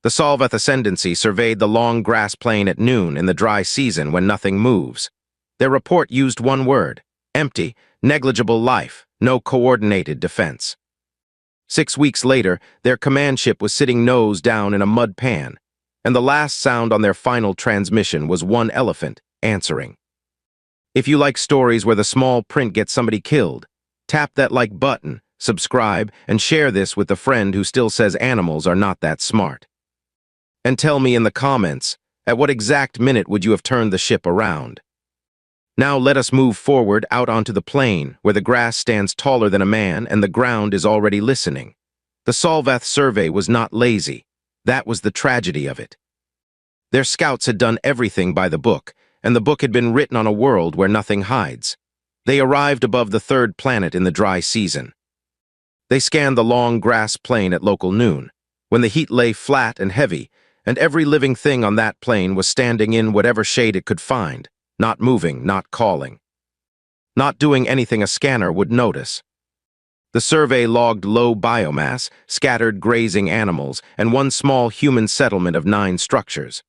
The Solvath Ascendancy surveyed the long grass plain at noon in the dry season when nothing moves. Their report used one word: empty, negligible life, no coordinated defense. 6 weeks later, their command ship was sitting nose down in a mud pan, and the last sound on their final transmission was one elephant answering. If you like stories where the small print gets somebody killed, tap that like button, subscribe, and share this with the friend who still says animals are not that smart. And tell me in the comments, at what exact minute would you have turned the ship around? Now let us move forward out onto the plain, where the grass stands taller than a man and the ground is already listening. The Solvath survey was not lazy. That was the tragedy of it. Their scouts had done everything by the book, and the book had been written on a world where nothing hides. They arrived above the third planet in the dry season. They scanned the long grass plain at local noon, when the heat lay flat and heavy, and every living thing on that plain was standing in whatever shade it could find, not moving, not calling. Not doing anything a scanner would notice. The survey logged low biomass, scattered grazing animals, and one small human settlement of 9 structures.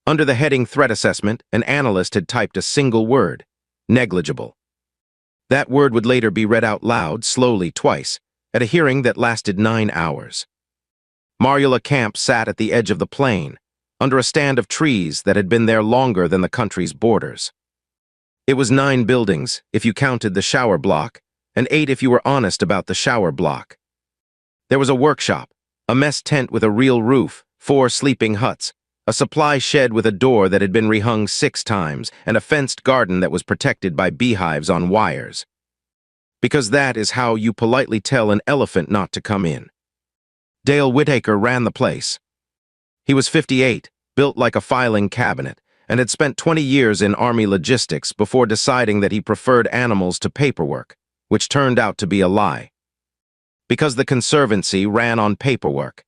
Under the heading Threat Assessment, an analyst had typed a single word: negligible. That word would later be read out loud, slowly, twice, at a hearing that lasted 9 hours. Marula Camp sat at the edge of the plain, under a stand of trees that had been there longer than the country's borders. It was 9 buildings, if you counted the shower block, and 8 if you were honest about the shower block. There was a workshop, a mess tent with a real roof, 4 sleeping huts, a supply shed with a door that had been rehung 6 times, and a fenced garden that was protected by beehives on wires. Because that is how you politely tell an elephant not to come in. Dale Whittaker ran the place. He was 58, built like a filing cabinet, and had spent 20 years in Army logistics before deciding that he preferred animals to paperwork, which turned out to be a lie. Because the Conservancy ran on paperwork.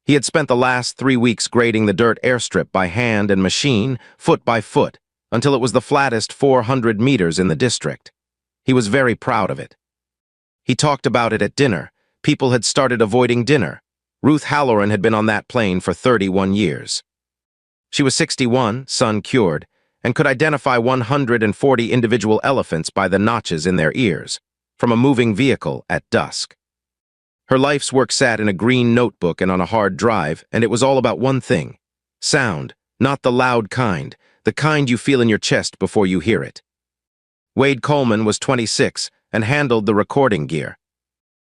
He had spent the last 3 weeks grading the dirt airstrip by hand and machine, foot by foot, until it was the flattest 400 meters in the district. He was very proud of it. He talked about it at dinner. People had started avoiding dinner. Ruth Halloran had been on that plane for 31 years. She was 61, sun cured, and could identify 140 individual elephants by the notches in their ears, from a moving vehicle at dusk. Her life's work sat in a green notebook and on a hard drive, and it was all about one thing: sound, not the loud kind, the kind you feel in your chest before you hear it. Wade Coleman was 26 and handled the recording gear.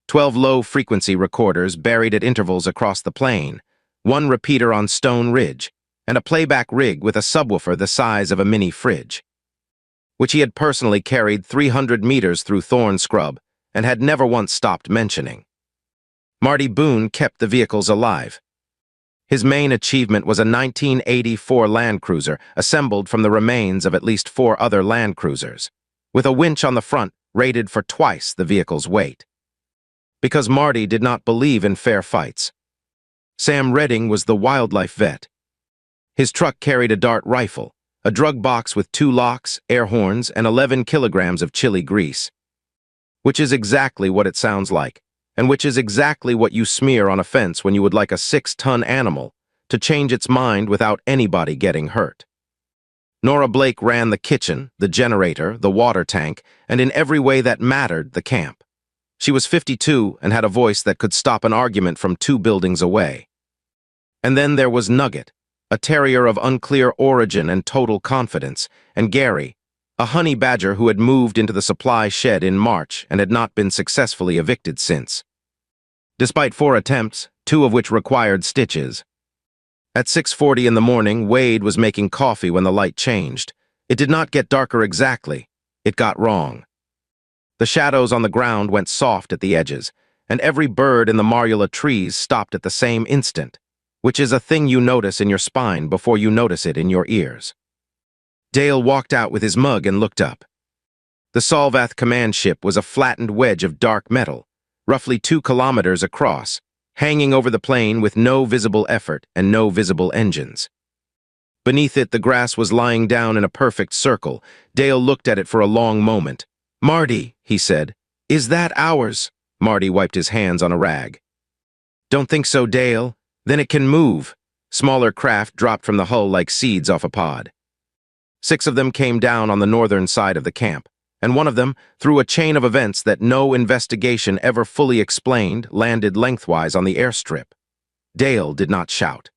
12 low-frequency recorders buried at intervals across the plain, 1 repeater on Stone Ridge, and a playback rig with a subwoofer the size of a mini fridge, which he had personally carried 300 meters through thorn scrub and had never once stopped mentioning. Marty Boone kept the vehicles alive. His main achievement was a 1984 Land Cruiser assembled from the remains of at least 4 other Land Cruisers, with a winch on the front rated for twice the vehicle's weight. Because Marty did not believe in fair fights. Sam Redding was the wildlife vet. His truck carried a dart rifle, a drug box with 2 locks, air horns, and 11 kilograms of chili grease. Which is exactly what it sounds like, and which is exactly what you smear on a fence when you would like a 6-ton animal to change its mind without anybody getting hurt. Nora Blake ran the kitchen, the generator, the water tank, and in every way that mattered, the camp. She was 52 and had a voice that could stop an argument from 2 buildings away. And then there was Nugget, a terrier of unclear origin and total confidence, and Gary, a honey badger who had moved into the supply shed in March and had not been successfully evicted since. Despite 4 attempts, 2 of which required stitches. At 6:40 in the morning, Wade was making coffee when the light changed. It did not get darker exactly. It got wrong. The shadows on the ground went soft at the edges, and every bird in the Marula trees stopped at the same instant, which is a thing you notice in your spine before you notice it in your ears. Dale walked out with his mug and looked up. The Solvath command ship was a flattened wedge of dark metal, roughly 2 kilometers across, hanging over the plain with no visible effort and no visible engines. Beneath it, the grass was lying down in a perfect circle. Dale looked at it for a long moment. "Marty," he said, "is that ours?" Marty wiped his hands on a rag. "Don't think so, Dale. Then it can move. Smaller craft dropped from the hull like seeds off a pod. 6 of them came down on the northern side of the camp, and one of them, through a chain of events that no investigation ever fully explained, landed lengthwise on the airstrip. Dale did not shout.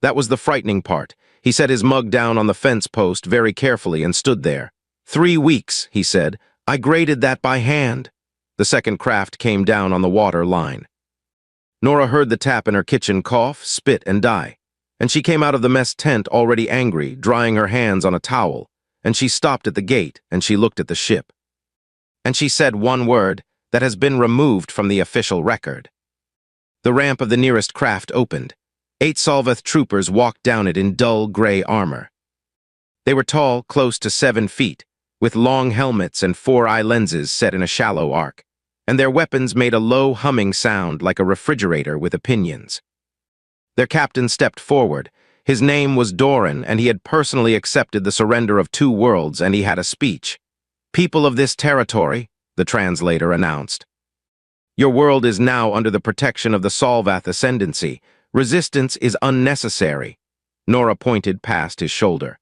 That was the frightening part. He set his mug down on the fence post very carefully and stood there. 3 weeks, he said. I graded that by hand. The second craft came down on the water line. Nora heard the tap in her kitchen cough, spit, and die, and she came out of the mess tent already angry, drying her hands on a towel, and she stopped at the gate and she looked at the ship. And she said one word that has been removed from the official record. The ramp of the nearest craft opened. 8 Solveth troopers walked down it in dull gray armor. They were tall, close to 7 feet, with long helmets and 4-eye lenses set in a shallow arc, and their weapons made a low humming sound like a refrigerator with opinions. Their captain stepped forward. His name was Doran, and he had personally accepted the surrender of 2 worlds, and he had a speech. People of this territory, the translator announced. Your world is now under the protection of the Solvath Ascendancy. Resistance is unnecessary. Nora pointed past his shoulder.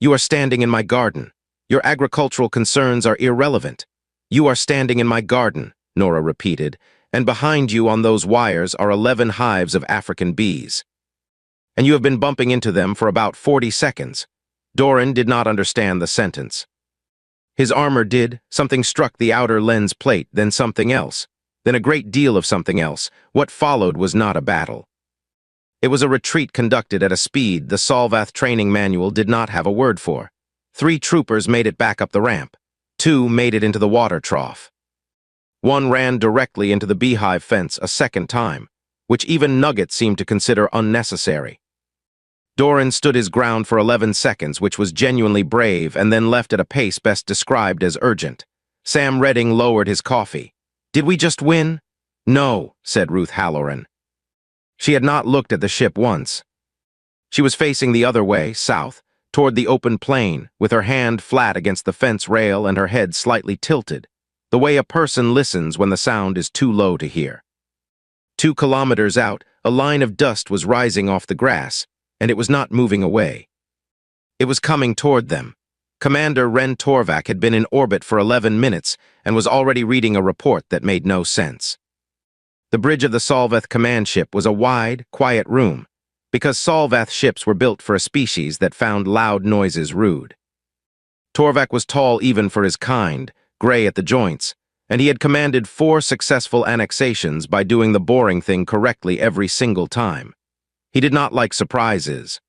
You are standing in my garden. Your agricultural concerns are irrelevant. You are standing in my garden, Nora repeated, and behind you on those wires are 11 hives of African bees. And you have been bumping into them for about 40 seconds. Doran did not understand the sentence. His armor did. Something struck the outer lens plate, then something else. Then a great deal of something else. What followed was not a battle. It was a retreat conducted at a speed the Solvath training manual did not have a word for. 3 troopers made it back up the ramp. 2 made it into the water trough. 1 ran directly into the beehive fence a second time, which even Nugget seemed to consider unnecessary. Doran stood his ground for 11 seconds, which was genuinely brave, and then left at a pace best described as urgent. Sam Redding lowered his coffee. Did we just win? No, said Ruth Halloran. She had not looked at the ship once. She was facing the other way, south, toward the open plain, with her hand flat against the fence rail and her head slightly tilted, the way a person listens when the sound is too low to hear. 2 kilometers out, a line of dust was rising off the grass, and it was not moving away. It was coming toward them. Commander Ren Torvak had been in orbit for 11 minutes and was already reading a report that made no sense. The bridge of the Solvath command ship was a wide, quiet room, because Solvath ships were built for a species that found loud noises rude. Torvak was tall even for his kind, gray at the joints, and he had commanded 4 successful annexations by doing the boring thing correctly every single time. He did not like surprises.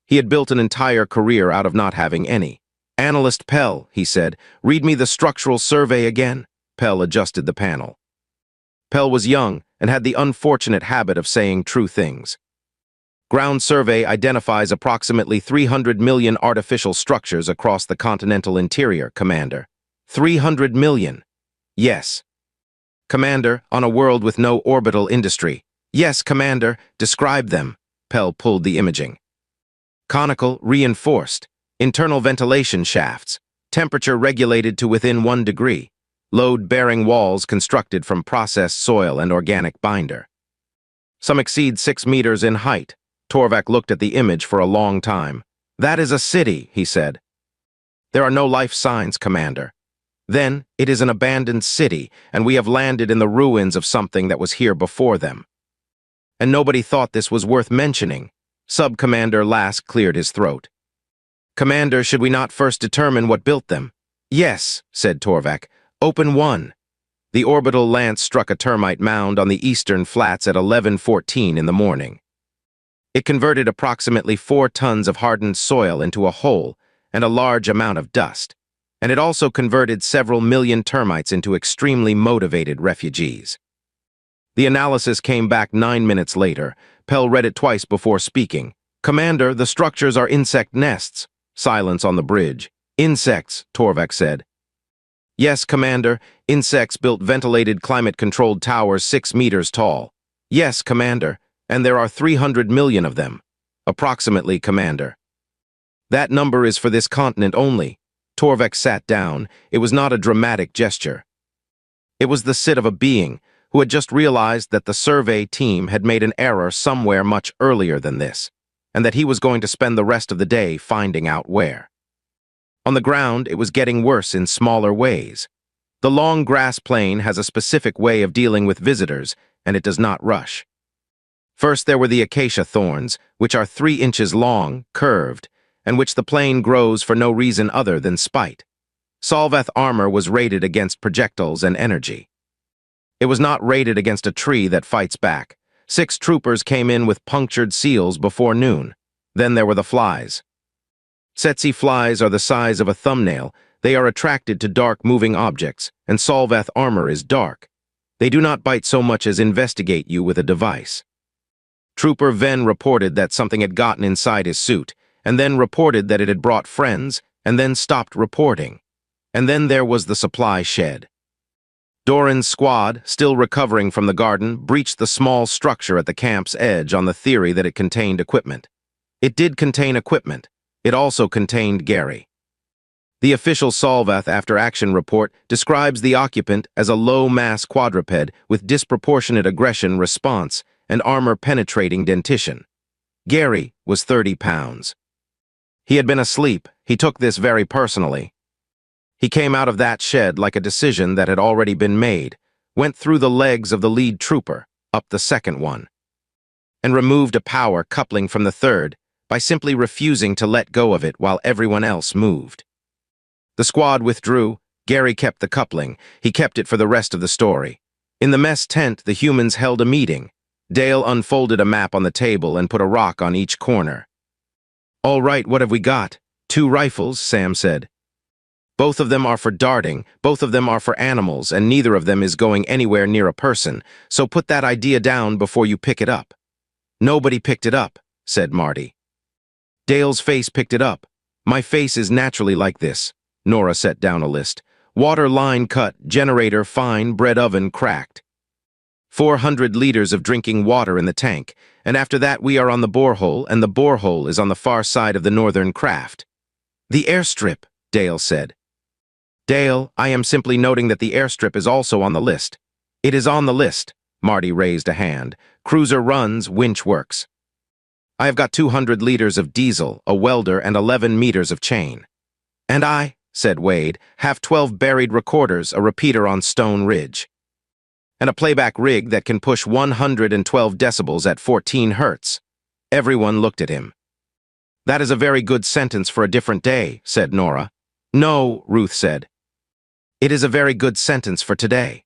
He had built an entire career out of not having any. Analyst Pell, he said, read me the structural survey again. Pell adjusted the panel. Pell was young and had the unfortunate habit of saying true things. Ground survey identifies approximately 300 million artificial structures across the continental interior, Commander. 300 million. Yes. Commander, on a world with no orbital industry. Yes, Commander, describe them. Pell pulled the imaging. Conical, reinforced. Internal ventilation shafts. Temperature regulated to within 1 degree. Load-bearing walls constructed from processed soil and organic binder. Some exceed 6 meters in height. Torvak looked at the image for a long time. That is a city, he said. There are no life signs, Commander. Then, it is an abandoned city, and we have landed in the ruins of something that was here before them. And nobody thought this was worth mentioning. Sub-Commander Lask cleared his throat. Commander, should we not first determine what built them? Yes, said Torvak. Open 1. The orbital lance struck a termite mound on the eastern flats at 11:14 in the morning. It converted approximately 4 tons of hardened soil into a hole and a large amount of dust, and it also converted several million termites into extremely motivated refugees. The analysis came back 9 minutes later. Pell read it twice before speaking. Commander, the structures are insect nests. Silence on the bridge. Insects, Torvak said. Yes, Commander, insects built ventilated climate-controlled towers 6 meters tall. Yes, Commander, and there are 300 million of them. Approximately, Commander. That number is for this continent only. Torvak sat down. It was not a dramatic gesture. It was the sit of a being who had just realized that the survey team had made an error somewhere much earlier than this, and that he was going to spend the rest of the day finding out where. On the ground, it was getting worse in smaller ways. The long grass plain has a specific way of dealing with visitors, and it does not rush. First, there were the acacia thorns, which are 3 inches long, curved, and which the plain grows for no reason other than spite. Solvath armor was rated against projectiles and energy. It was not rated against a tree that fights back. 6 troopers came in with punctured seals before noon. Then there were the flies. Tsetse flies are the size of a thumbnail. They are attracted to dark moving objects, and Solvath armor is dark. They do not bite so much as investigate you with a device. Trooper Venn reported that something had gotten inside his suit, and then reported that it had brought friends, and then stopped reporting. And then there was the supply shed. Doran's squad, still recovering from the garden, breached the small structure at the camp's edge on the theory that it contained equipment. It did contain equipment. It also contained Gary. The official Solvath after-action report describes the occupant as a low-mass quadruped with disproportionate aggression response and armor-penetrating dentition. Gary was 30 pounds. He had been asleep. He took this very personally. He came out of that shed like a decision that had already been made, went through the legs of the lead trooper, up the second one, and removed a power coupling from the third by simply refusing to let go of it while everyone else moved. The squad withdrew. Gary kept the coupling. He kept it for the rest of the story. In the mess tent, the humans held a meeting. Dale unfolded a map on the table and put a rock on each corner. "All right, what have we got?" "2 rifles," Sam said. "Both of them are for darting, both of them are for animals, and neither of them is going anywhere near a person, so put that idea down before you pick it up." "Nobody picked it up," said Marty. Dale's face picked it up. "My face is naturally like this." Nora set down a list. "Water line cut, generator fine, bread oven cracked. 400 liters of drinking water in the tank, and after that we are on the borehole, and the borehole is on the far side of the northern craft." "The airstrip," Dale said. "Dale, I am simply noting that the airstrip is also on the list." "It is on the list." Marty raised a hand. "Cruiser runs, winch works." "I have got 200 liters of diesel, a welder, and 11 meters of chain." "And I," said Wade, "have 12 buried recorders, a repeater on Stone Ridge, and a playback rig that can push 112 decibels at 14 hertz. Everyone looked at him. "That is a very good sentence for a different day," said Nora. "No," Ruth said. "It is a very good sentence for today."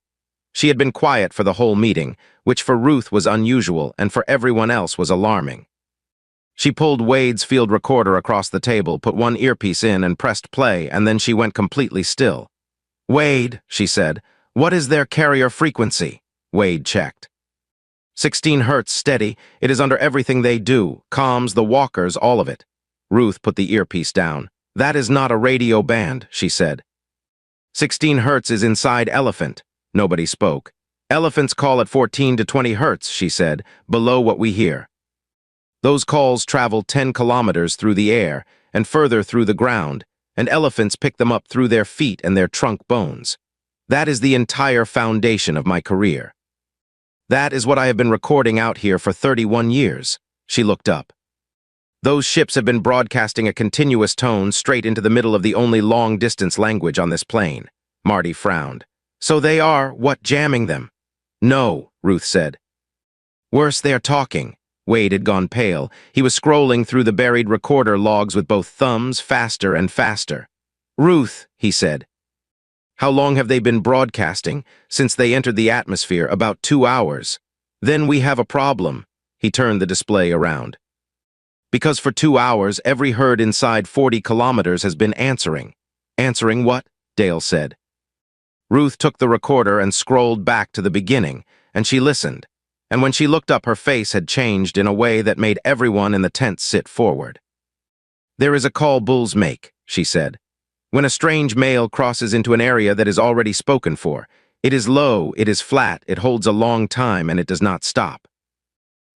She had been quiet for the whole meeting, which for Ruth was unusual and for everyone else was alarming. She pulled Wade's field recorder across the table, put one earpiece in and pressed play, and then she went completely still. "Wade," she said, "what is their carrier frequency?" Wade checked. 16 hertz steady. It is under everything they do, comms, the walkers, all of it. Ruth put the earpiece down. "That is not a radio band," she said. 16 hertz is inside elephant. Nobody spoke. "Elephants call at 14 to 20 hertz," she said, "below what we hear. Those calls travel 10 kilometers through the air and further through the ground, and elephants pick them up through their feet and their trunk bones. That is the entire foundation of my career. That is what I have been recording out here for 31 years. She looked up. "Those ships have been broadcasting a continuous tone straight into the middle of the only long-distance language on this plane." Marty frowned. "So they are, what, jamming them?" "No," Ruth said. "Worse, they are talking." Wade had gone pale. He was scrolling through the buried recorder logs with both thumbs, faster and faster. "Ruth," he said. "How long have they been broadcasting?" "Since they entered the atmosphere, about 2 hours. "Then we have a problem." He turned the display around. "Because for 2 hours, every herd inside 40 kilometers has been answering." "Answering what?" Dale said. Ruth took the recorder and scrolled back to the beginning, and she listened. And when she looked up, her face had changed in a way that made everyone in the tent sit forward. "There is a call bulls make," she said. "When a strange male crosses into an area that is already spoken for. It is low, it is flat, it holds a long time, and it does not stop.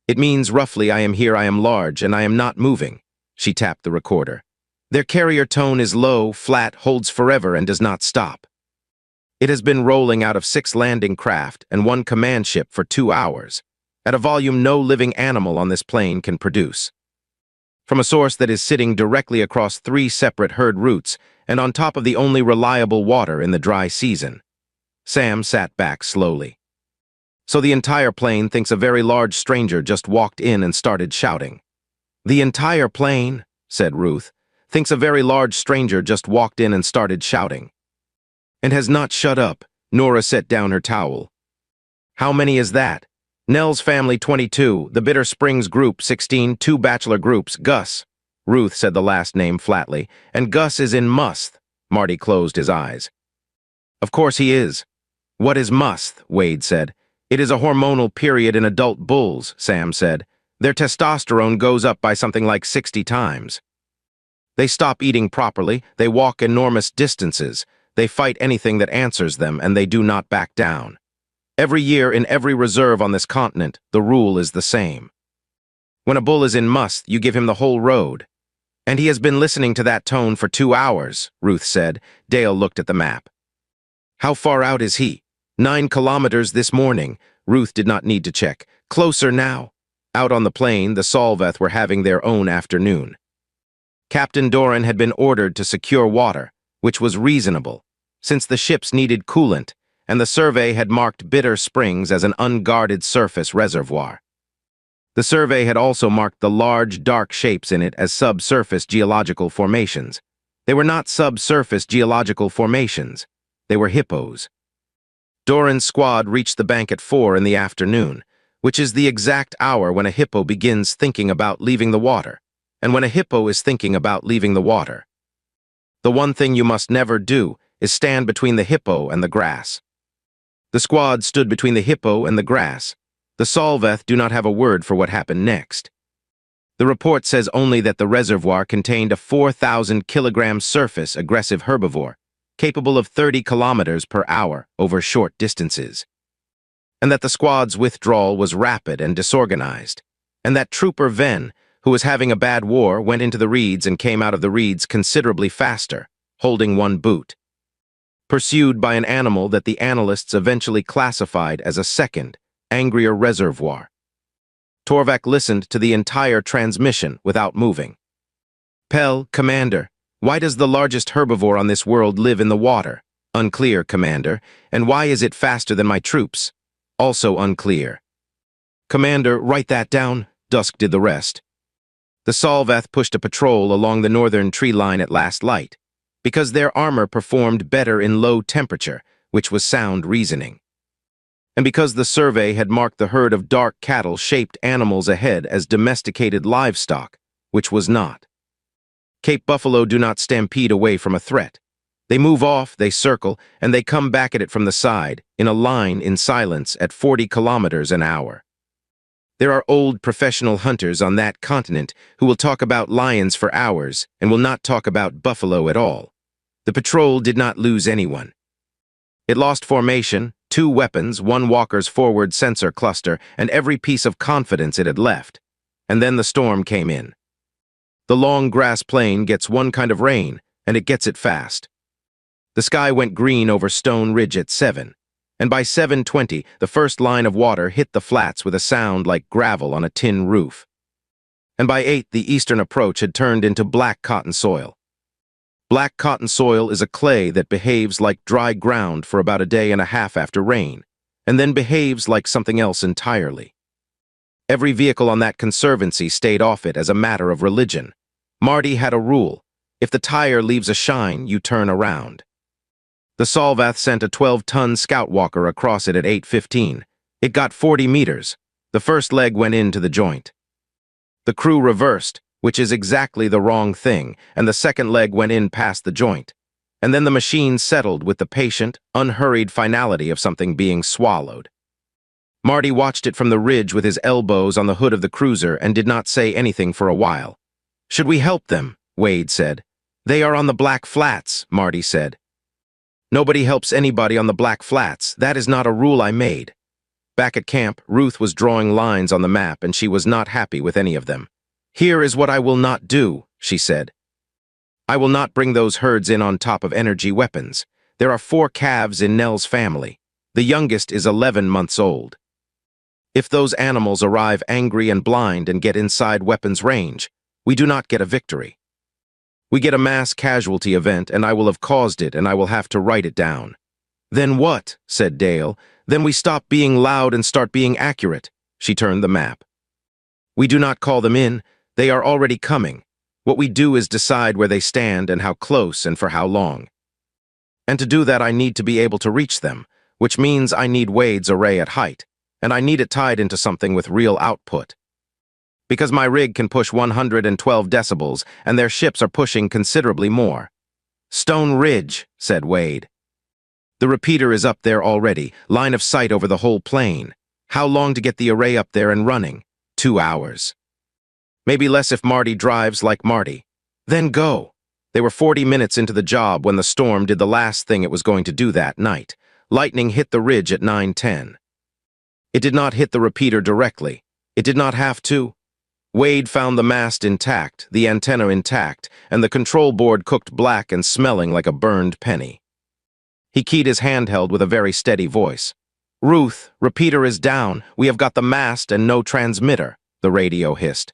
It means roughly I am here, I am large, and I am not moving." She tapped the recorder. "Their carrier tone is low, flat, holds forever, and does not stop." It has been rolling out of 6 landing craft and 1 command ship for 2 hours, at a volume no living animal on this plane can produce. From a source that is sitting directly across 3 separate herd routes and on top of the only reliable water in the dry season. Sam sat back slowly. So the entire plane thinks a very large stranger just walked in and started shouting. The entire plane, said Ruth, thinks a very large stranger just walked in and started shouting. And has not shut up. Nora set down her towel. How many is that? Nell's family 22, the Bitter Springs group 16, 2 bachelor groups, Gus. Ruth said the last name flatly, and Gus is in Must. Marty closed his eyes. Of course he is. What is Must? Wade said. It is a hormonal period in adult bulls, Sam said. Their testosterone goes up by something like 60 times. They stop eating properly, they walk enormous distances, they fight anything that answers them, and they do not back down. Every year in every reserve on this continent, the rule is the same. When a bull is in Must, you give him the whole road. And he has been listening to that tone for 2 hours, Ruth said. Dale looked at the map. How far out is he? 9 kilometers this morning. Ruth did not need to check. Closer now. Out on the plain, the Solveth were having their own afternoon. Captain Doran had been ordered to secure water, which was reasonable, since the ships needed coolant, and the survey had marked Bitter Springs as an unguarded surface reservoir. The survey had also marked the large, dark shapes in it as subsurface geological formations. They were not subsurface geological formations. They were hippos. Doran's squad reached the bank at 4 in the afternoon, which is the exact hour when a hippo begins thinking about leaving the water, and when a hippo is thinking about leaving the water. The one thing you must never do is stand between the hippo and the grass. The squad stood between the hippo and the grass. The Solveth do not have a word for what happened next. The report says only that the reservoir contained a 4,000-kilogram surface aggressive herbivore, capable of 30 kilometers per hour over short distances, and that the squad's withdrawal was rapid and disorganized, and that Trooper Venn, who was having a bad war, went into the reeds and came out of the reeds considerably faster, holding 1 boot. Pursued by an animal that the analysts eventually classified as a second, angrier reservoir. Torvak listened to the entire transmission without moving. Pell, Commander, why does the largest herbivore on this world live in the water? Unclear, Commander. And why is it faster than my troops? Also unclear. Commander, write that down. Dusk did the rest. The Solveth pushed a patrol along the northern tree line at last light, because their armor performed better in low temperature, which was sound reasoning. And because the survey had marked the herd of dark cattle-shaped animals ahead as domesticated livestock, which was not. Cape buffalo do not stampede away from a threat. They move off, they circle, and they come back at it from the side, in a line in silence at 40 kilometers an hour. There are old professional hunters on that continent who will talk about lions for hours and will not talk about buffalo at all. The patrol did not lose anyone. It lost formation, 2 weapons, 1 walker's forward sensor cluster, and every piece of confidence it had left. And then the storm came in. The long grass plain gets 1 kind of rain, and it gets it fast. The sky went green over Stone Ridge at 7. And by 7:20, the first line of water hit the flats with a sound like gravel on a tin roof. And by 8, the eastern approach had turned into black cotton soil. Black cotton soil is a clay that behaves like dry ground for about a day and a half after rain, and then behaves like something else entirely. Every vehicle on that conservancy stayed off it as a matter of religion. Marty had a rule. If the tire leaves a shine, you turn around. The Solvath sent a 12-ton scout walker across it at 8:15. It got 40 meters. The first leg went into the joint. The crew reversed, which is exactly the wrong thing, and the second leg went in past the joint. And then the machine settled with the patient, unhurried finality of something being swallowed. Marty watched it from the ridge with his elbows on the hood of the cruiser and did not say anything for a while. "Should we help them?" Wade said. "They are on the Black Flats," Marty said. "Nobody helps anybody on the Black Flats. That is not a rule I made." Back at camp, Ruth was drawing lines on the map, and she was not happy with any of them. "Here is what I will not do," she said. "I will not bring those herds in on top of energy weapons. There are 4 calves in Nell's family. The youngest is 11 months old. If those animals arrive angry and blind and get inside weapons range, we do not get a victory. We get a mass casualty event, and I will have caused it, and I will have to write it down. Then what? Said Dale. Then we stop being loud and start being accurate. She turned the map. We do not call them in. They are already coming. What we do is decide where they stand and how close and for how long. And to do that, I need to be able to reach them, which means I need Wade's array at height, and I need it tied into something with real output. Because my rig can push 112 decibels, and their ships are pushing considerably more. Stone Ridge, said Wade. The repeater is up there already, line of sight over the whole plane. How long to get the array up there and running? 2 hours. Maybe less if Marty drives like Marty. Then go. They were 40 minutes into the job when the storm did the last thing it was going to do that night. Lightning hit the ridge at 9:10. It did not hit the repeater directly. It did not have to. Wade found the mast intact, the antenna intact, and the control board cooked black and smelling like a burned penny. He keyed his handheld with a very steady voice. "Ruth, repeater is down. We have got the mast and no transmitter," the radio hissed.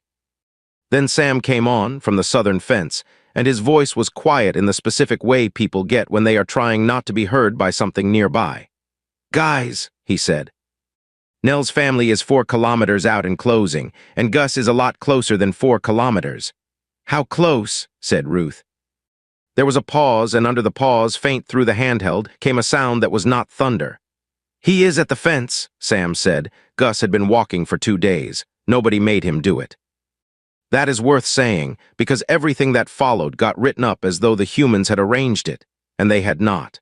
Then Sam came on from the southern fence, and his voice was quiet in the specific way people get when they are trying not to be heard by something nearby. "Guys," he said. "Nell's family is 4 kilometers out and closing, and Gus is a lot closer than 4 kilometers. "How close?" said Ruth. There was a pause, and under the pause, faint through the handheld, came a sound that was not thunder. "He is at the fence," Sam said. Gus had been walking for 2 days. Nobody made him do it. That is worth saying, because everything that followed got written up as though the humans had arranged it, and they had not.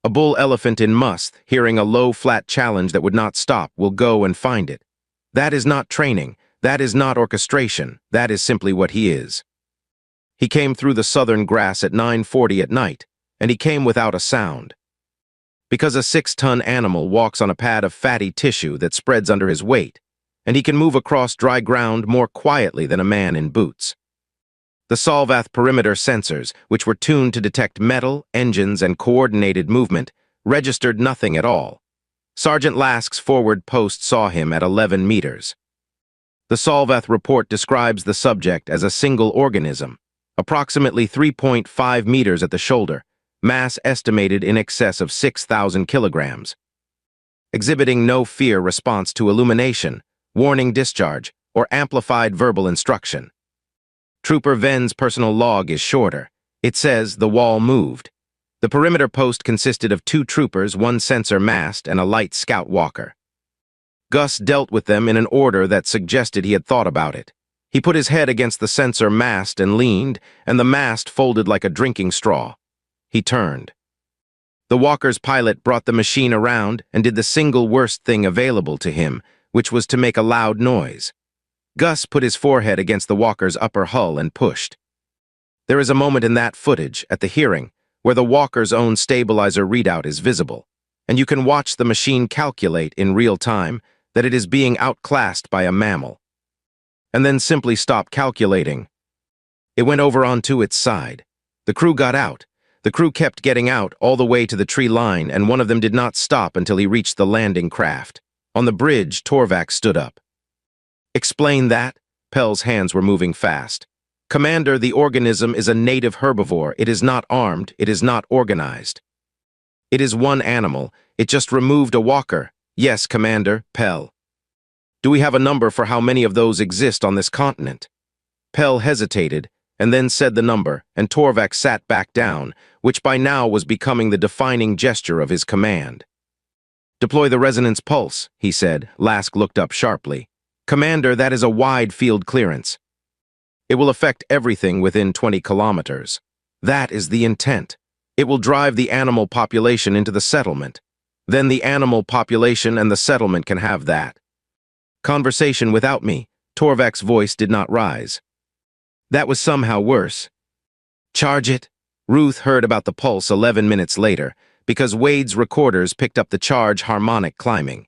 A bull elephant in must, hearing a low, flat challenge that would not stop, will go and find it. That is not training. That is not orchestration. That is simply what he is. He came through the southern grass at 9:40 at night, and he came without a sound. Because a 6-ton animal walks on a pad of fatty tissue that spreads under his weight, and he can move across dry ground more quietly than a man in boots. The Solvath perimeter sensors, which were tuned to detect metal, engines, and coordinated movement, registered nothing at all. Sergeant Lask's forward post saw him at 11 meters. The Solvath report describes the subject as a single organism, approximately 3.5 meters at the shoulder, mass estimated in excess of 6,000 kilograms. Exhibiting no fear response to illumination, warning discharge, or amplified verbal instruction. Trooper Venn's personal log is shorter. It says the wall moved. The perimeter post consisted of 2 troopers, 1 sensor mast, and a light scout walker. Gus dealt with them in an order that suggested he had thought about it. He put his head against the sensor mast and leaned, and the mast folded like a drinking straw. He turned. The walker's pilot brought the machine around and did the single worst thing available to him, which was to make a loud noise. Gus put his forehead against the walker's upper hull and pushed. There is a moment in that footage, at the hearing, where the walker's own stabilizer readout is visible, and you can watch the machine calculate in real time that it is being outclassed by a mammal. And then simply stop calculating. It went over onto its side. The crew got out. The crew kept getting out all the way to the tree line, and one of them did not stop until he reached the landing craft. On the bridge, Torvak stood up. "Explain that?" Pell's hands were moving fast. "Commander, the organism is a native herbivore. It is not armed. It is not organized. It is one animal. It just removed a walker." "Yes, Commander." Pell. "Do we have a number for how many of those exist on this continent?" Pell hesitated, and then said the number, and Torvak sat back down, which by now was becoming the defining gesture of his command. "Deploy the resonance pulse," he said. Lask looked up sharply. "Commander, that is a wide field clearance. It will affect everything within 20 kilometers. That is the intent. It will drive the animal population into the settlement. Then the animal population and the settlement can have that." "Conversation without me." Torvak's voice did not rise. That was somehow worse. "Charge it." Ruth heard about the pulse 11 minutes later, because Wade's recorders picked up the charge harmonic climbing.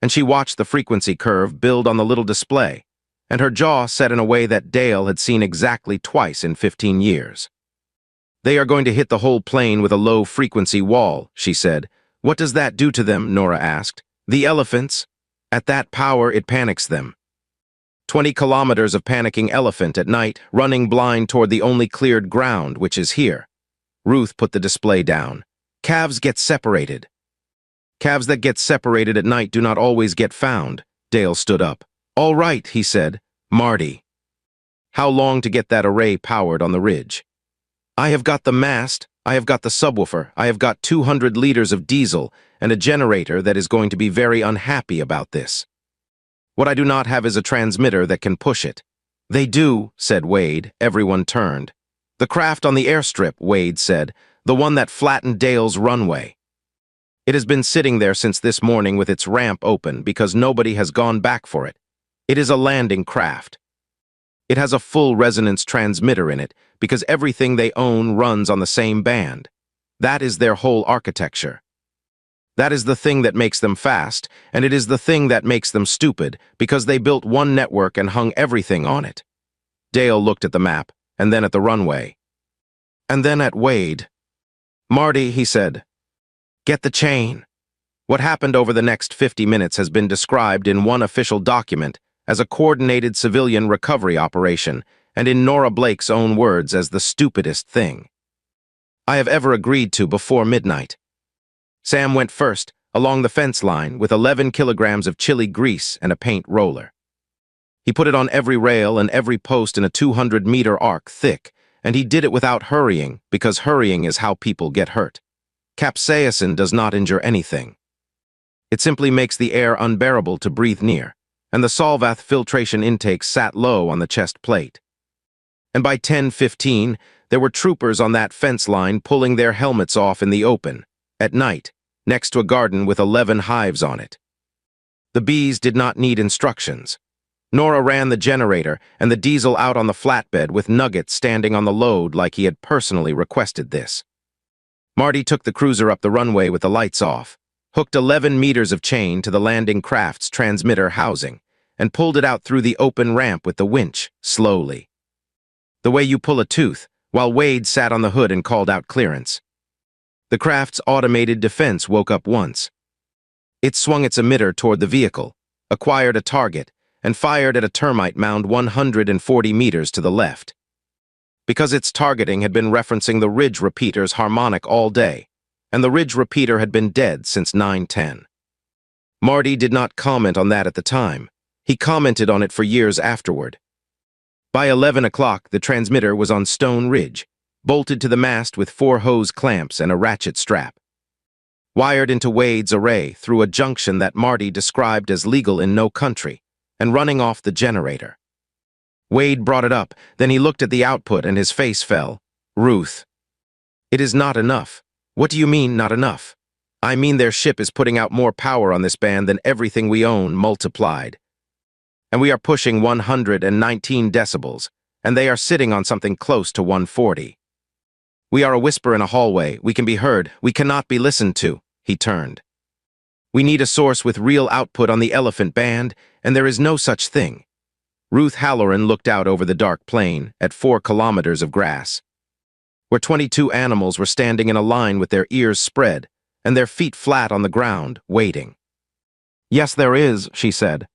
And she watched the frequency curve build on the little display, and her jaw set in a way that Dale had seen exactly twice in 15 years. They are going to hit the whole plane with a low-frequency wall, she said. What does that do to them? Nora asked. The elephants? At that power, it panics them. 20 kilometers of panicking elephant at night, running blind toward the only cleared ground, which is here. Ruth put the display down. Calves get separated. Calves that get separated at night do not always get found. Dale stood up. All right, he said. Marty. How long to get that array powered on the ridge? I have got the mast, I have got the subwoofer, I have got 200 liters of diesel, and a generator that is going to be very unhappy about this. What I do not have is a transmitter that can push it. They do, said Wade. Everyone turned. The craft on the airstrip, Wade said, the one that flattened Dale's runway. It has been sitting there since this morning with its ramp open because nobody has gone back for it. It is a landing craft. It has a full resonance transmitter in it because everything they own runs on the same band. That is their whole architecture. That is the thing that makes them fast, and it is the thing that makes them stupid because they built one network and hung everything on it. Dale looked at the map, and then at the runway. And then at Wade. Marty, he said, get the chain. What happened over the next 50 minutes has been described in one official document as a coordinated civilian recovery operation, and in Nora Blake's own words as the stupidest thing I have ever agreed to before midnight. Sam went first, along the fence line, with 11 kilograms of chili grease and a paint roller. He put it on every rail and every post in a 200-meter arc thick, and he did it without hurrying, because hurrying is how people get hurt. Capsaicin does not injure anything. It simply makes the air unbearable to breathe near, and the Solvath filtration intake sat low on the chest plate. And by 10:15, there were troopers on that fence line pulling their helmets off in the open, at night, next to a garden with 11 hives on it. The bees did not need instructions. Nora ran the generator and the diesel out on the flatbed with Nugget standing on the load like he had personally requested this. Marty took the cruiser up the runway with the lights off, hooked 11 meters of chain to the landing craft's transmitter housing, and pulled it out through the open ramp with the winch, slowly. The way you pull a tooth, while Wade sat on the hood and called out clearance. The craft's automated defense woke up once. It swung its emitter toward the vehicle, acquired a target, and fired at a termite mound 140 meters to the left. Because its targeting had been referencing the ridge repeater's harmonic all day, and the ridge repeater had been dead since 9:10. Marty did not comment on that at the time. He commented on it for years afterward. By 11 o'clock, the transmitter was on Stone Ridge, bolted to the mast with 4 hose clamps and a ratchet strap. Wired into Wade's array through a junction that Marty described as legal in no country, and running off the generator. Wade brought it up, then he looked at the output and his face fell. Ruth. It is not enough. What do you mean, not enough? I mean their ship is putting out more power on this band than everything we own multiplied. And we are pushing 119 decibels, and they are sitting on something close to 140. We are a whisper in a hallway. We can be heard. We cannot be listened to. He turned. We need a source with real output on the elephant band, and there is no such thing. Ruth Halloran looked out over the dark plain at 4 kilometers of grass, where 22 animals were standing in a line with their ears spread and their feet flat on the ground, waiting. Yes, there is, she said.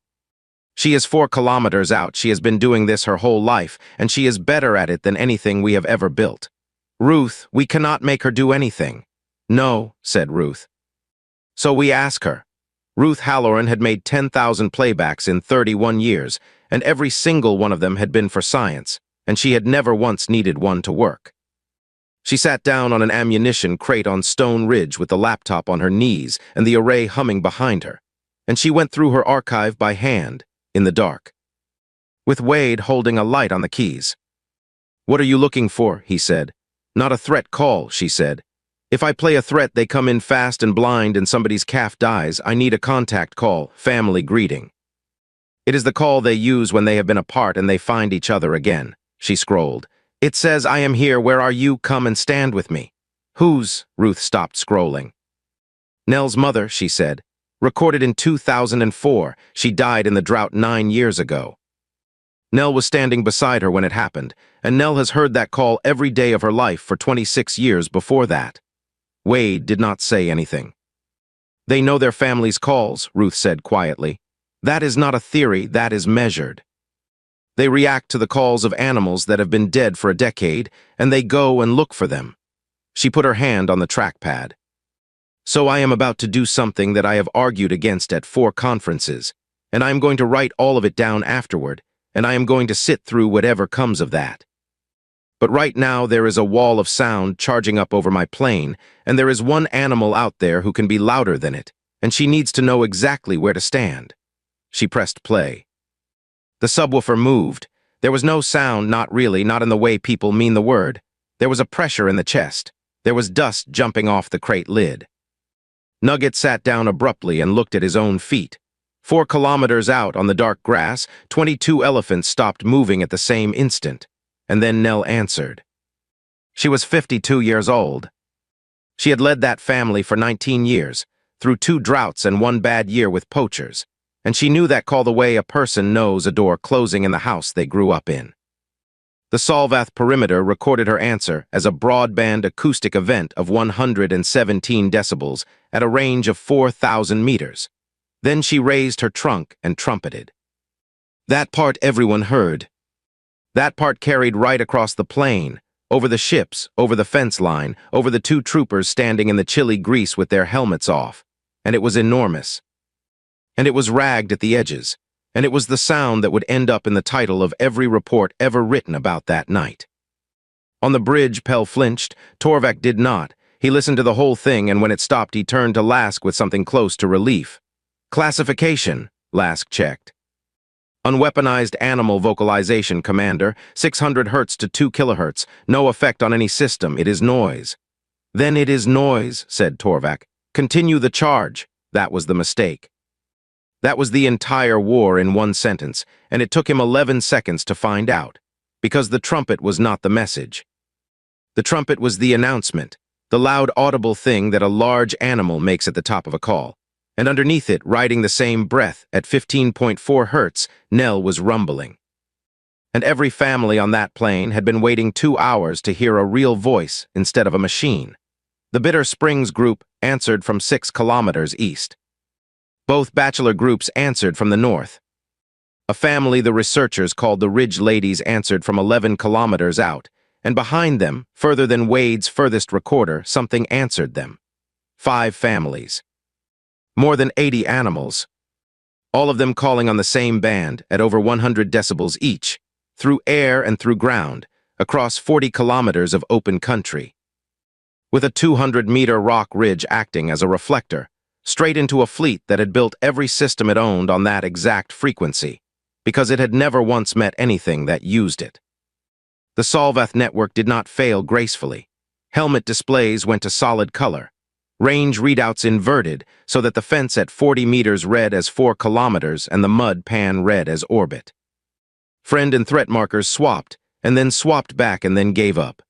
She is 4 kilometers out. She has been doing this her whole life, and she is better at it than anything we have ever built. Ruth, we cannot make her do anything. No, said Ruth. So we ask her. Ruth Halloran had made 10,000 playbacks in 31 years, and every single one of them had been for science, and she had never once needed one to work. She sat down on an ammunition crate on Stone Ridge with the laptop on her knees and the array humming behind her, and she went through her archive by hand, in the dark, with Wade holding a light on the keys. What are you looking for? He said. Not a threat call, she said. If I play a threat, they come in fast and blind and somebody's calf dies. I need a contact call, family greeting. It is the call they use when they have been apart and they find each other again. She scrolled. It says, I am here, where are you? Come and stand with me. Whose? Ruth stopped scrolling. Nell's mother, she said. Recorded in 2004. She died in the drought 9 years ago. Nell was standing beside her when it happened, and Nell has heard that call every day of her life for 26 years before that. Wade did not say anything. They know their family's calls, Ruth said quietly. That is not a theory, that is measured. They react to the calls of animals that have been dead for a decade, and they go and look for them. She put her hand on the trackpad. So I am about to do something that I have argued against at 4 conferences, and I am going to write all of it down afterward, and I am going to sit through whatever comes of that. But right now there is a wall of sound charging up over my plane, and there is one animal out there who can be louder than it, and she needs to know exactly where to stand. She pressed play. The subwoofer moved. There was no sound, not really, not in the way people mean the word. There was a pressure in the chest. There was dust jumping off the crate lid. Nugget sat down abruptly and looked at his own feet. 4 kilometers out on the dark grass, 22 elephants stopped moving at the same instant. And then Nell answered. She was 52 years old. She had led that family for 19 years, through 2 droughts and 1 bad year with poachers, and she knew that call the way a person knows a door closing in the house they grew up in. The Solvath perimeter recorded her answer as a broadband acoustic event of 117 decibels at a range of 4,000 meters. Then she raised her trunk and trumpeted. That part everyone heard. That part carried right across the plain, over the ships, over the fence line, over the 2 troopers standing in the chilly grease with their helmets off, and it was enormous. And it was ragged at the edges, and it was the sound that would end up in the title of every report ever written about that night. On the bridge, Pell flinched. Torvak did not. He listened to the whole thing, and when it stopped, he turned to Lask with something close to relief. Classification, Lask checked. Unweaponized animal vocalization, Commander, 600 Hz to 2 kHz, no effect on any system, it is noise. Then it is noise, said Torvak. Continue the charge. That was the mistake. That was the entire war in 1 sentence, and it took him 11 seconds to find out, because the trumpet was not the message. The trumpet was the announcement, the loud audible thing that a large animal makes at the top of a call. And underneath it, riding the same breath, at 15.4 Hz, Nell was rumbling. And every family on that plane had been waiting 2 hours to hear a real voice instead of a machine. The Bitter Springs group answered from 6 kilometers east. Both bachelor groups answered from the north. A family the researchers called the Ridge Ladies answered from 11 kilometers out, and behind them, further than Wade's furthest recorder, something answered them. 5 families. More than 80 animals, all of them calling on the same band at over 100 decibels each, through air and through ground, across 40 kilometers of open country. With a 200-meter rock ridge acting as a reflector, straight into a fleet that had built every system it owned on that exact frequency, because it had never once met anything that used it. The Solvath network did not fail gracefully. Helmet displays went to solid color. Range readouts inverted so that the fence at 40 meters read as 4 kilometers and the mud pan read as orbit. Friend and threat markers swapped, and then swapped back and then gave up.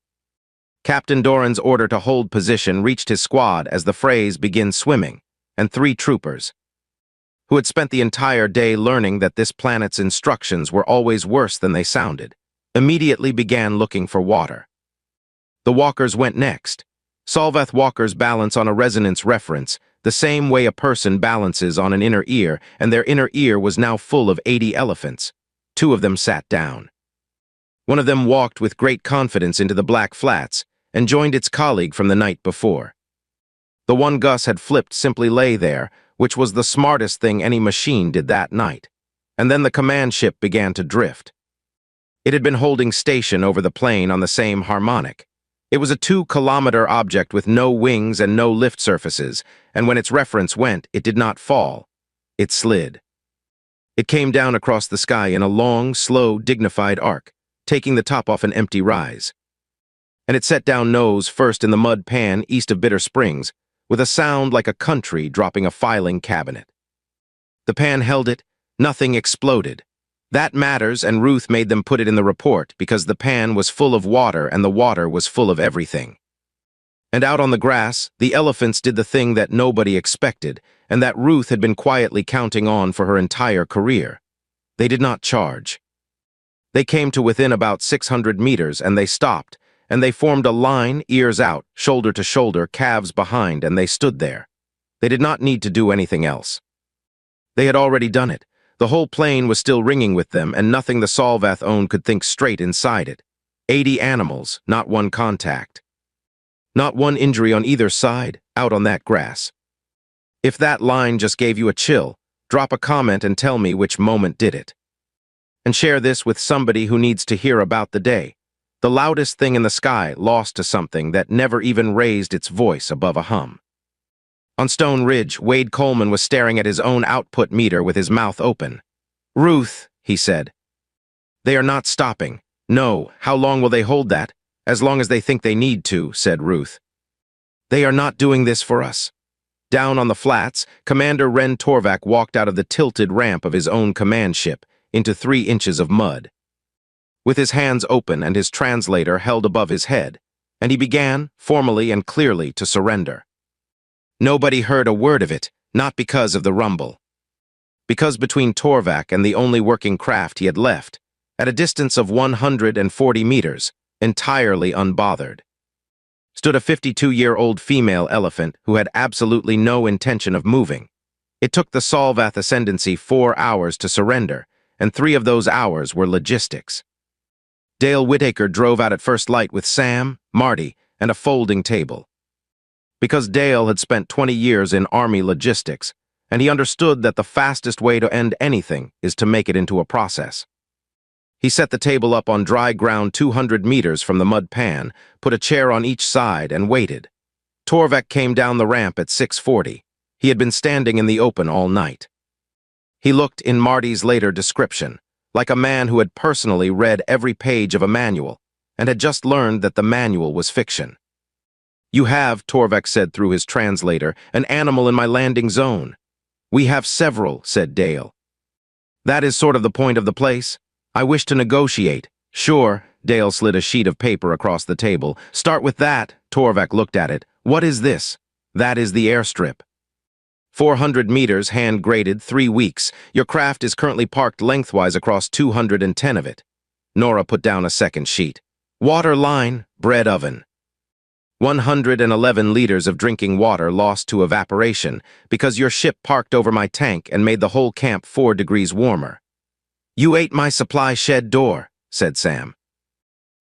Captain Doran's order to hold position reached his squad as the phrase begin swimming, and 3 troopers, who had spent the entire day learning that this planet's instructions were always worse than they sounded, immediately began looking for water. The walkers went next. Solvath walkers balance on a resonance reference, the same way a person balances on an inner ear, and their inner ear was now full of 80 elephants. 2 of them sat down. One of them walked with great confidence into the Black Flats and joined its colleague from the night before. The one Gus had flipped simply lay there, which was the smartest thing any machine did that night. And then the command ship began to drift. It had been holding station over the plane on the same harmonic. It was a 2-kilometer object with no wings and no lift surfaces, and when its reference went, it did not fall. It slid. It came down across the sky in a long, slow, dignified arc, taking the top off an empty rise. And it set down nose first in the mud pan east of Bitter Springs, with a sound like a country dropping a filing cabinet. The pan held it, nothing exploded. That matters, and Ruth made them put it in the report because the pan was full of water and the water was full of everything. And out on the grass, the elephants did the thing that nobody expected and that Ruth had been quietly counting on for her entire career. They did not charge. They came to within about 600 meters, and they stopped, and they formed a line, ears out, shoulder to shoulder, calves behind, and they stood there. They did not need to do anything else. They had already done it. The whole plane was still ringing with them, and nothing the Solvath owned could think straight inside it. 80 animals, not one contact. Not one injury on either side, out on that grass. If that line just gave you a chill, drop a comment and tell me which moment did it. And share this with somebody who needs to hear about the day. The loudest thing in the sky lost to something that never even raised its voice above a hum. On Stone Ridge, Wade Coleman was staring at his own output meter with his mouth open. "Ruth," he said. "They are not stopping. No, how long will they hold that? As long as they think they need to," said Ruth. "They are not doing this for us." Down on the flats, Commander Ren Torvak walked out of the tilted ramp of his own command ship into 3 inches of mud. With his hands open and his translator held above his head, and he began, formally and clearly, to surrender. Nobody heard a word of it, not because of the rumble. Because between Torvak and the only working craft he had left, at a distance of 140 meters, entirely unbothered, stood a 52-year-old female elephant who had absolutely no intention of moving. It took the Solvath Ascendancy 4 hours to surrender, and 3 of those hours were logistics. Dale Whittaker drove out at first light with Sam, Marty, and a folding table. Because Dale had spent 20 years in Army logistics, and he understood that the fastest way to end anything is to make it into a process. He set the table up on dry ground 200 meters from the mud pan, put a chair on each side, and waited. Torvak came down the ramp at 6:40. He had been standing in the open all night. He looked, in Marty's later description, like a man who had personally read every page of a manual, and had just learned that the manual was fiction. "You have," Torvak said through his translator, "an animal in my landing zone." "We have several," said Dale. "That is sort of the point of the place. I wish to negotiate." "Sure." Dale slid a sheet of paper across the table. "Start with that." Torvak looked at it. "What is this?" "That is the airstrip. 400 meters, hand-graded, 3 weeks. Your craft is currently parked lengthwise across 210 of it." Nora put down a second sheet. "Water line, bread oven. 111 liters of drinking water lost to evaporation because your ship parked over my tank and made the whole camp 4 degrees warmer." "You ate my supply shed door," said Sam.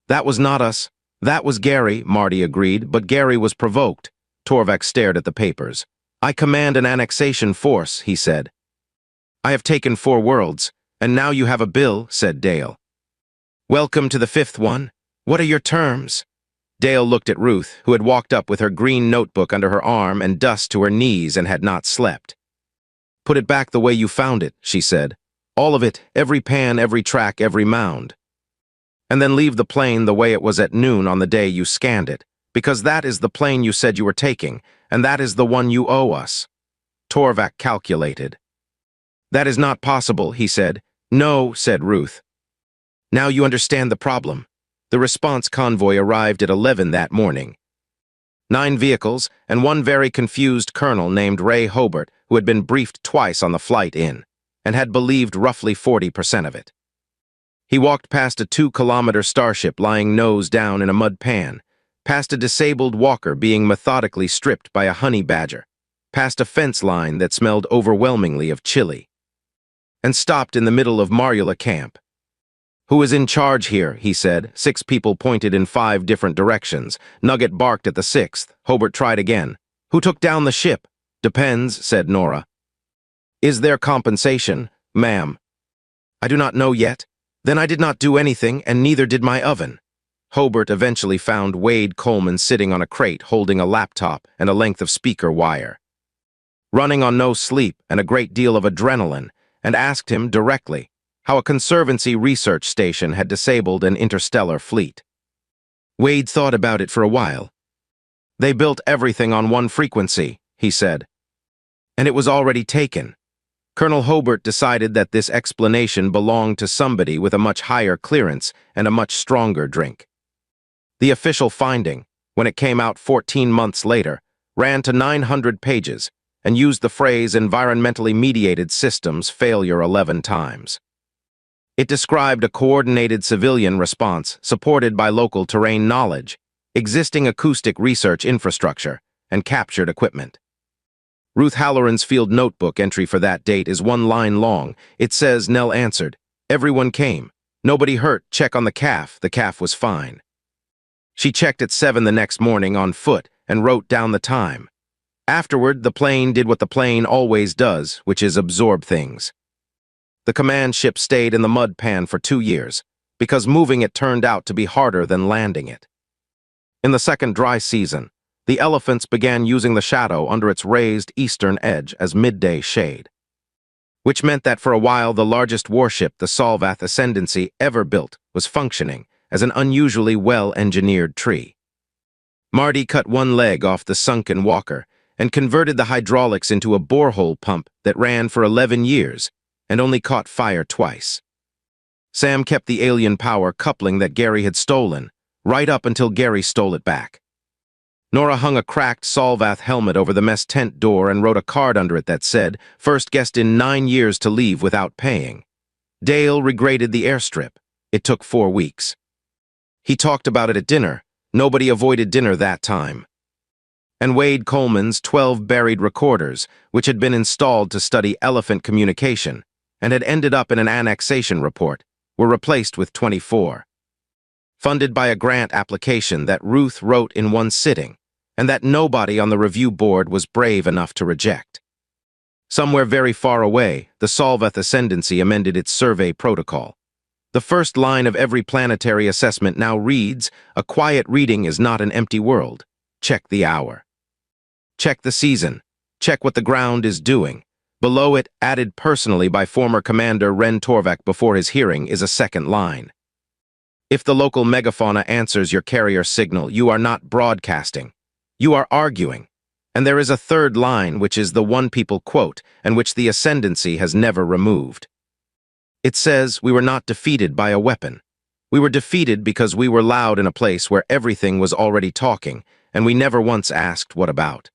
"That was not us. That was Gary," Marty agreed, "but Gary was provoked." Torvak stared at the papers. "I command an annexation force," he said. "I have taken 4 worlds, and now you have a bill," said Dale. "Welcome to the 5th one. What are your terms?" Dale looked at Ruth, who had walked up with her green notebook under her arm and dust to her knees and had not slept. "Put it back the way you found it," she said. "All of it, every pan, every track, every mound. And then leave the plane the way it was at noon on the day you scanned it, because that is the plane you said you were taking, and that is the one you owe us." Torvak calculated. "That is not possible," he said. "No," said Ruth. "Now you understand the problem." The response convoy arrived at 11 that morning. 9 vehicles and 1 very confused colonel named Ray Hobart, who had been briefed twice on the flight in, and had believed roughly 40% of it. He walked past a 2-kilometer starship lying nose down in a mud pan, past a disabled walker being methodically stripped by a honey badger, past a fence line that smelled overwhelmingly of chili, and stopped in the middle of Marula camp. "Who is in charge here?" he said. 6 people pointed in 5 different directions. Nugget barked at the 6th. Hobart tried again. "Who took down the ship?" "Depends," said Nora. "Is there compensation?" "Ma'am." "I do not know yet. Then I did not do anything, and neither did my oven." Hobart eventually found Wade Coleman sitting on a crate holding a laptop and a length of speaker wire, running on no sleep and a great deal of adrenaline, and asked him directly how a conservancy research station had disabled an interstellar fleet. Wade thought about it for a while. "They built everything on 1 frequency," he said. "And it was already taken." Colonel Hobart decided that this explanation belonged to somebody with a much higher clearance and a much stronger drink. The official finding, when it came out 14 months later, ran to 900 pages and used the phrase environmentally mediated systems failure 11 times. It described a coordinated civilian response supported by local terrain knowledge, existing acoustic research infrastructure, and captured equipment. Ruth Halloran's field notebook entry for that date is one line long. It says, Nell answered, "Everyone came. Nobody hurt. Check on the calf. The calf was fine." She checked at 7 the next morning on foot and wrote down the time. Afterward, the plane did what the plane always does, which is absorb things. The command ship stayed in the mud pan for 2 years, because moving it turned out to be harder than landing it. In the second dry season, the elephants began using the shadow under its raised eastern edge as midday shade, which meant that for a while the largest warship the Solvath Ascendancy ever built was functioning as an unusually well-engineered tree. Marty cut one leg off the sunken walker and converted the hydraulics into a borehole pump that ran for 11 years and only caught fire twice. Sam kept the alien power coupling that Gary had stolen, right up until Gary stole it back. Nora hung a cracked Solvath helmet over the mess tent door and wrote a card under it that said, "First guest in 9 years to leave without paying." Dale regraded the airstrip. It took 4 weeks. He talked about it at dinner. Nobody avoided dinner that time. And Wade Coleman's 12 buried recorders, which had been installed to study elephant communication and had ended up in an annexation report, were replaced with 24. Funded by a grant application that Ruth wrote in one sitting, and that nobody on the review board was brave enough to reject. Somewhere very far away, the Solvath Ascendancy amended its survey protocol. The first line of every planetary assessment now reads, "A quiet reading is not an empty world. Check the hour. Check the season. Check what the ground is doing." Below it, added personally by former Commander Ren Torvak before his hearing, is a second line. If the local megafauna answers your carrier signal, you are not broadcasting. You are arguing. And there is a third line, which is the one people quote, and which the Ascendancy has never removed. It says, "We were not defeated by a weapon. We were defeated because we were loud in a place where everything was already talking, and we never once asked what about."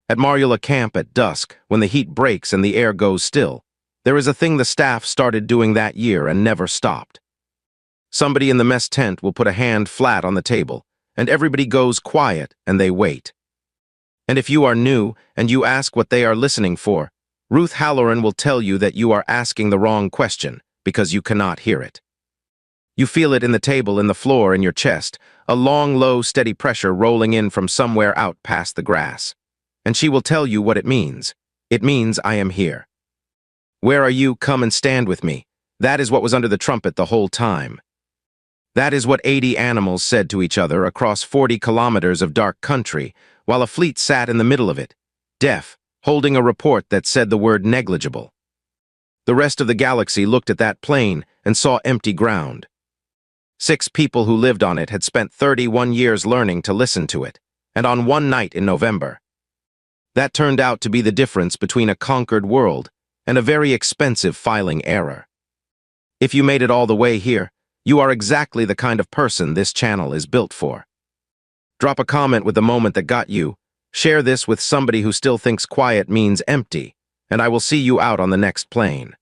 At Marula Camp at dusk, when the heat breaks and the air goes still, there is a thing the staff started doing that year and never stopped. Somebody in the mess tent will put a hand flat on the table, and everybody goes quiet and they wait. And if you are new and you ask what they are listening for, Ruth Halloran will tell you that you are asking the wrong question because you cannot hear it. You feel it in the table, in the floor, in your chest, a long, low, steady pressure rolling in from somewhere out past the grass. And she will tell you what it means. It means I am here. Where are you? Come and stand with me. That is what was under the trumpet the whole time. That is what 80 animals said to each other across 40 kilometers of dark country, while a fleet sat in the middle of it, deaf, holding a report that said the word negligible. The rest of the galaxy looked at that plane and saw empty ground. 6 people who lived on it had spent 31 years learning to listen to it, and on one night in November. That turned out to be the difference between a conquered world and a very expensive filing error. If you made it all the way here, you are exactly the kind of person this channel is built for. Drop a comment with the moment that got you, share this with somebody who still thinks quiet means empty, and I will see you out on the next plane.